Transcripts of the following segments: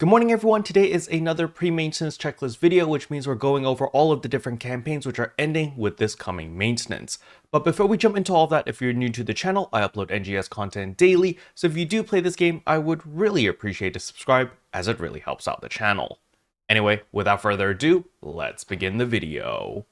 Good morning everyone, today is another pre-maintenance checklist video, which means we're going over all of the different campaigns which are ending with this coming maintenance. But before we jump into all of that, if you're new to the channel, I upload NGS content daily, so if you do play this game, I would really appreciate a subscribe, as it really helps out the channel. Anyway, without further ado, let's begin the video.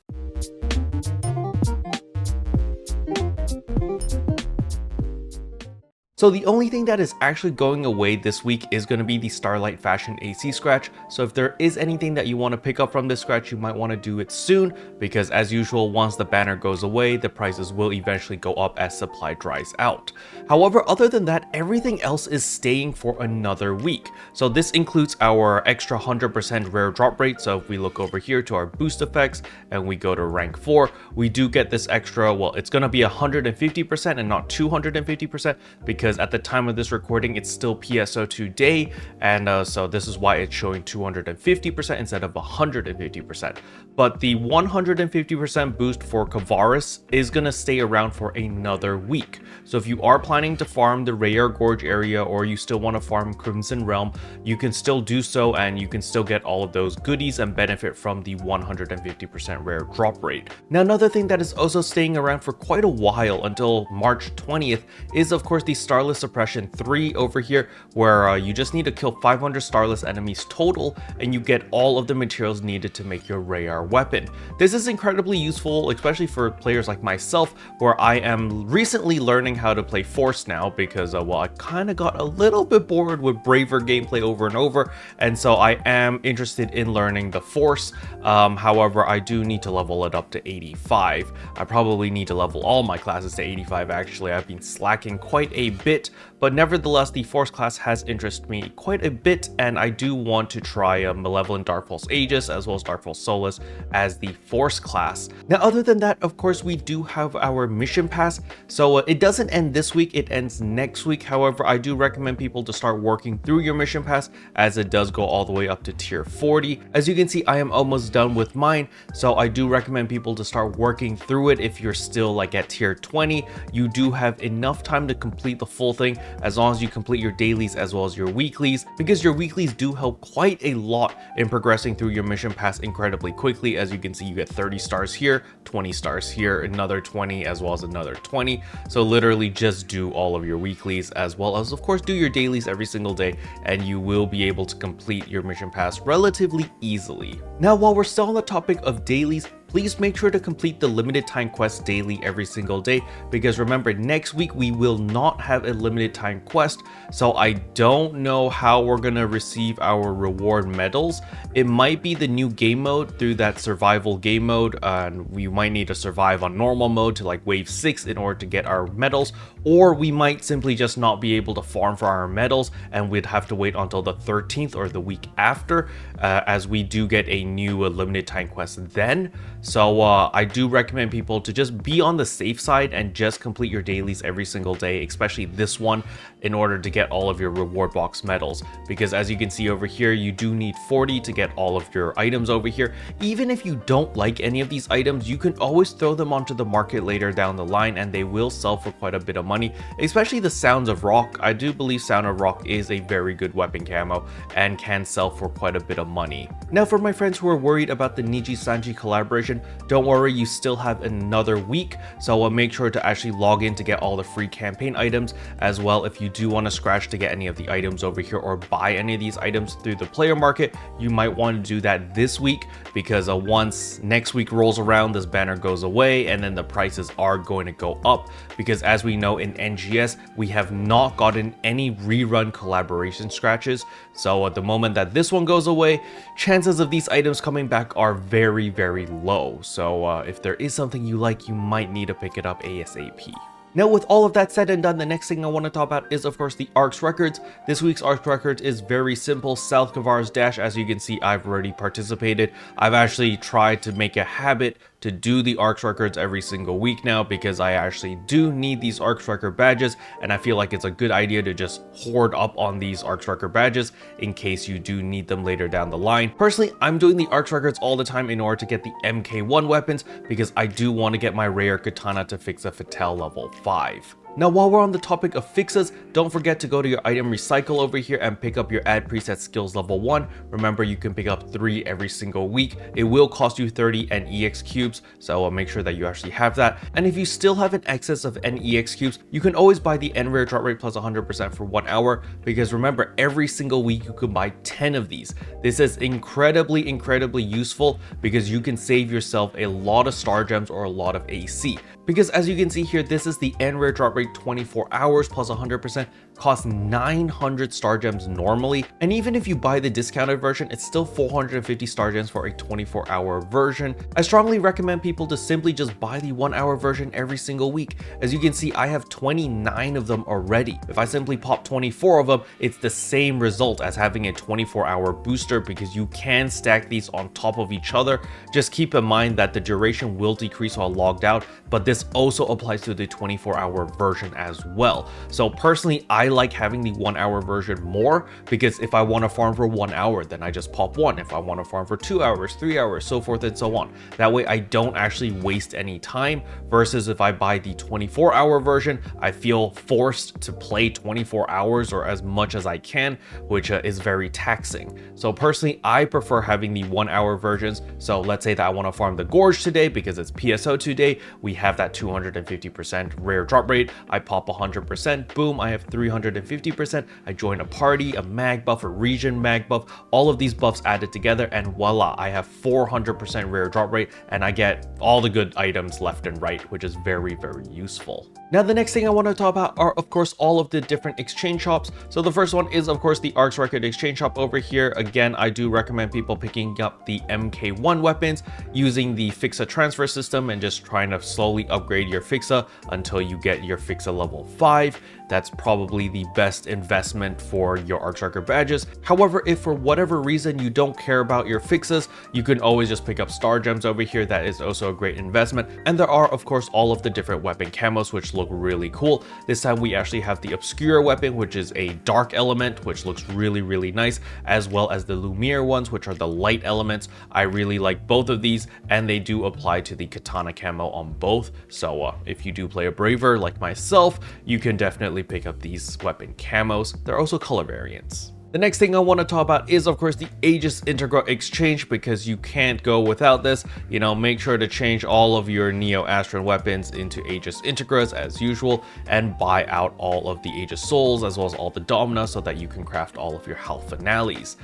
So the only thing that is actually going away this week is going to be the Starlight Fashion AC scratch. So if there is anything that you want to pick up from this scratch, you might want to do it soon, because as usual, once the banner goes away, the prices will eventually go up as supply dries out. However, other than that, everything else is staying for another week. So this includes our extra 100% rare drop rate. So if we look over here to our boost effects and we go to rank 4, we do get this extra, well, it's going to be 150% and not 250%, because at the time of this recording, it's still PSO2 day, and so this is why it's showing 250% instead of 150%. But the 150% boost for Kvaris is going to stay around for another week. So if you are planning to farm the Rare Gorge area, or you still want to farm Crimson Realm, you can still do so, and you can still get all of those goodies and benefit from the 150% rare drop rate. Now, another thing that is also staying around for quite a while until March 20th is of course the Starless Suppression 3 over here, where you just need to kill 500 Starless enemies total and you get all of the materials needed to make your rare weapon. This is incredibly useful, especially for players like myself, where I am recently learning how to play Force now, because well, I kind of got a little bit bored with Braver gameplay over and over, and so I am interested in learning the Force. However, I do need to level it up to 85. I probably need to level all my classes to 85 actually. I've been slacking quite a bit, but nevertheless, the Force class has interested me quite a bit, and I do want to try Malevolent Dark Pulse Aegis as well as Dark Pulse Solus as the Force class. Now, other than that, of course, we do have our mission pass. So it doesn't end this week, it ends next week. However, I do recommend people to start working through your mission pass, as it does go all the way up to tier 40. As you can see, I am almost done with mine, so I do recommend people to start working through it. If you're still like at tier 20, you do have enough time to complete the full thing, as long as you complete your dailies as well as your weeklies, because your weeklies do help quite a lot in progressing through your mission pass incredibly quickly. As you can see, you get 30 stars here, 20 stars here, another 20, as well as another 20. So literally just do all of your weeklies, as well as of course do your dailies every single day, and you will be able to complete your mission pass relatively easily. Now, while we're still on the topic of dailies, please make sure to complete the limited time quest daily every single day, because remember, next week we will not have a limited time quest. So I don't know how we're gonna receive our reward medals. It might be the new game mode through that survival game mode, and we might need to survive on normal mode to like wave 6 in order to get our medals, or we might simply just not be able to farm for our medals and we'd have to wait until the 13th or the week after, as we do get a new limited time quest then. So I do recommend people to just be on the safe side and just complete your dailies every single day, especially this one, in order to get all of your reward box medals, because as you can see over here, you do need 40 to get all of your items over here. Even if you don't like any of these items, you can always throw them onto the market later down the line and they will sell for quite a bit of money, especially the Sounds of Rock. I do believe Sound of Rock is a very good weapon camo and can sell for quite a bit of money. Now, for my friends who are worried about the Nijisanji collaboration, don't worry, you still have another week, so make sure to actually log in to get all the free campaign items. As well, if you do want to scratch to get any of the items over here or buy any of these items through the player market, you might want to do that this week, because once next week rolls around, this banner goes away and then the prices are going to go up, because as we know, in NGS we have not gotten any rerun collaboration scratches. So at the moment that this one goes away, chances of these items coming back are very, very low. So if there is something you like, you might need to pick it up ASAP. Now, with all of that said and done, the next thing I want to talk about is, of course, the Arks Records. This week's Arks Records is very simple. South Kvaris Dash, as you can see, I've already participated. I've actually tried to make a habit to do the Arks Records every single week now, because I actually do need these Arks Record badges, and I feel like it's a good idea to just hoard up on these Arks Record badges in case you do need them later down the line. Personally, I'm doing the Arks Records all the time in order to get the MK1 weapons, because I do want to get my rare katana to fix a Fatale level 5. Now, while we're on the topic of fixes, don't forget to go to your item recycle over here and pick up your add preset skills level 1. Remember, you can pick up 3 every single week. It will cost you 30 NEX cubes, so make sure that you actually have that. And if you still have an excess of NEX cubes, you can always buy the N rare drop rate plus 100% for 1 hour, because remember, every single week you can buy 10 of these. This is incredibly useful because you can save yourself a lot of star gems or a lot of AC. Because as you can see here, this is the N rare drop rate 24 hours plus 100%, costs 900 star gems normally. And even if you buy the discounted version, it's still 450 star gems for a 24-hour version. I strongly recommend people to simply just buy the 1-hour version every single week. As you can see, I have 29 of them already. If I simply pop 24 of them, it's the same result as having a 24-hour booster, because you can stack these on top of each other. Just keep in mind that the duration will decrease while logged out, but this also applies to the 24-hour version as well. So personally, I like having the 1-hour version more, because if I want to farm for 1 hour, then I just pop 1. If I want to farm for 2 hours, 3 hours, so forth and so on. That way I don't actually waste any time, versus if I buy the 24-hour version, I feel forced to play 24 hours or as much as I can, which is very taxing. So personally, I prefer having the 1-hour versions. So let's say that I want to farm the Gorge today because it's PSO2 day. We have that 250% rare drop rate. I pop 100%, boom, I have 350%. I join a party, a mag buff, a region mag buff, all of these buffs added together, and voila, I have 400% rare drop rate, and I get all the good items left and right, which is very useful. Now, the next thing I want to talk about are, of course, all of the different exchange shops. So the first one is, of course, the Arks Record exchange shop over here. Again, I do recommend people picking up the MK1 weapons using the Fixa transfer system and just trying to slowly upgrade your Fixa until you get your Fixa level 5. That's probably the best investment for your Arks Record badges. However, if for whatever reason you don't care about your Fixas, you can always just pick up star gems over here. That is also a great investment. And there are, of course, all of the different weapon camos, which look really cool. This time we actually have the Obscura weapon, which is a dark element, which looks really nice, as well as the Lumiere ones, which are the light elements. I really like both of these, and they do apply to the Katana camo on both. So if you do play a Braver like myself, you can definitely pick up these weapon camos. They're also color variants. The next thing I want to talk about is, of course, the Aegis Integra exchange, because you can't go without this. You know, make sure to change all of your Neo Astron weapons into Aegis Integras as usual, and buy out all of the Aegis Souls as well as all the Domina so that you can craft all of your health finales.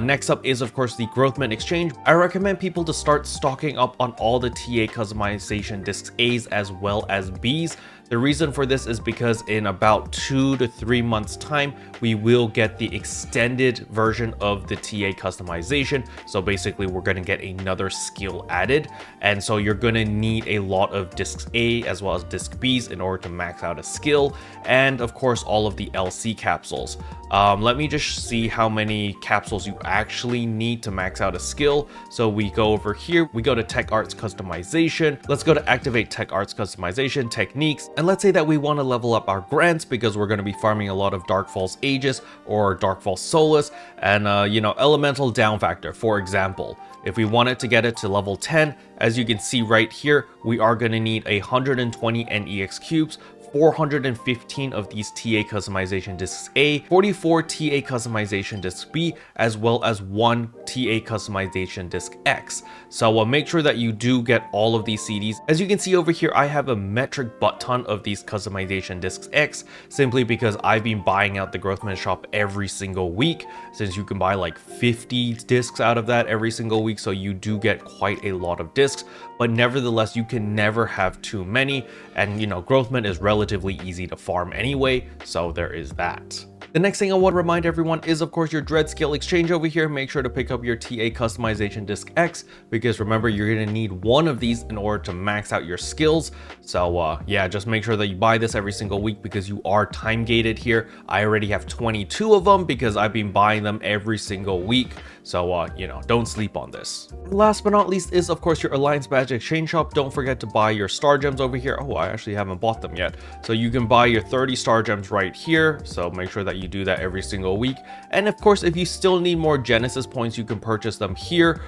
Next up is, of course, the Growthment exchange. I recommend people to start stocking up on all the TA customization discs A's as well as B's. The reason for this is because in about 2 to 3 months time, we will get the extended version of the TA customization. So basically we're going to get another skill added. And so you're going to need a lot of discs A as well as disc B's in order to max out a skill. And of course, all of the LC capsules. Let me just see how many capsules you actually need to max out a skill. So we go over here, we go to Tech Arts Customization. Let's go to Activate Tech Arts Customization Techniques. And let's say that we want to level up our grants because we're going to be farming a lot of Dark Falls Aegis or Dark Falls Solus and, you know, Elemental Down Factor, for example. If we wanted to get it to level 10, as you can see right here, we are going to need 120 NEX cubes, 415 of these TA customization discs A, 44 TA customization disc B, as well as 1 TA customization disc X. So make sure that you do get all of these CDs. As you can see over here, I have a metric butt ton of these customization discs X, simply because I've been buying out the Growthment shop every single week, since you can buy like 50 discs out of that every single week. So you do get quite a lot of discs, but nevertheless, you can never have too many. And you know, Growthment is relatively easy to farm anyway, so there is that. The next thing I want to remind everyone is, of course, your Dread Skill exchange over here. Make sure to pick up your TA customization disc X, because remember, you're going to need one of these in order to max out your skills. So yeah, just make sure that you buy this every single week because you are time gated here. I already have 22 of them because I've been buying them every single week. So, you know, don't sleep on this. Last but not least is, of course, your Alliance Badge Exchange Shop. Don't forget to buy your Star Gems over here. Oh, I actually haven't bought them yet. So you can buy your 30 Star Gems right here. So make sure that you do that every single week. And of course, if you still need more Genesis points, you can purchase them here.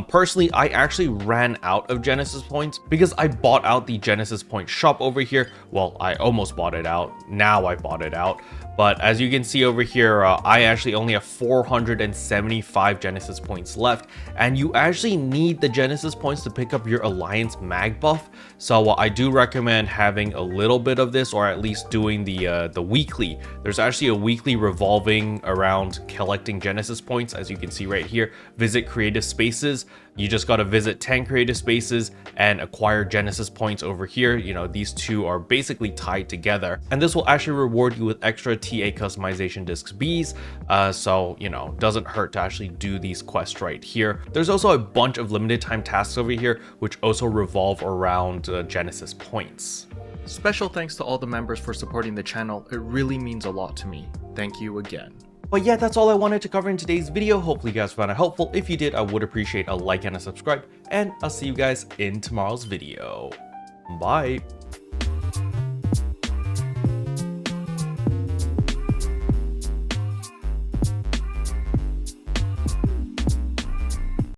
Personally, I actually ran out of Genesis points because I bought out the Genesis point shop over here. Well, I almost bought it out. Now I bought it out. But as you can see over here, I actually only have 475 Genesis points left, and you actually need the Genesis points to pick up your Alliance mag buff. So I do recommend having a little bit of this, or at least doing the weekly. There's actually a weekly revolving around collecting Genesis points, as you can see right here. Visit creative spaces. You just got to visit 10 creative spaces and acquire Genesis points over here. You know, these two are basically tied together, and this will actually reward you with extra TA customization discs Bs. So, you know, doesn't hurt to actually do these quests right here. There's also a bunch of limited time tasks over here, which also revolve around Genesis points. Special thanks to all the members for supporting the channel. It really means a lot to me. Thank you again. But yeah, that's all I wanted to cover in today's video. Hopefully you guys found it helpful. If you did, I would appreciate a like and a subscribe, and I'll see you guys in tomorrow's video. Bye.